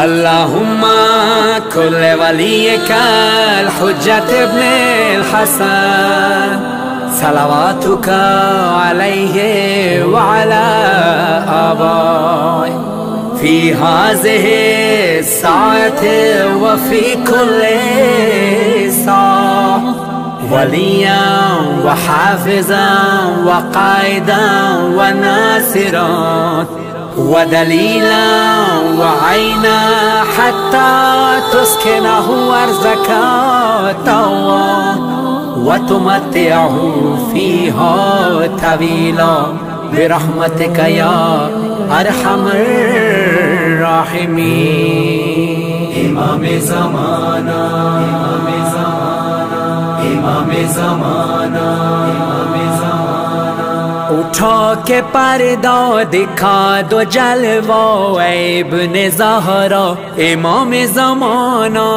اللهم كل وليك الحجة ابن الحسن صلواتك عليه وعلى آبائه في هذه الساعة وفي كل ساعة وليا وحافظا وقائدا وناصرا ودليلا وعينا حتى تسكنه أرضك طوعا وتمتعه فيها طويلا برحمتك يا أرحم الراحمين. إمام زمانا إمام زمانا إمام زمانا إمام زمانا उठा के पर्दा दिखा दो जलवा इब्ने ज़हरा इमाम ज़माना।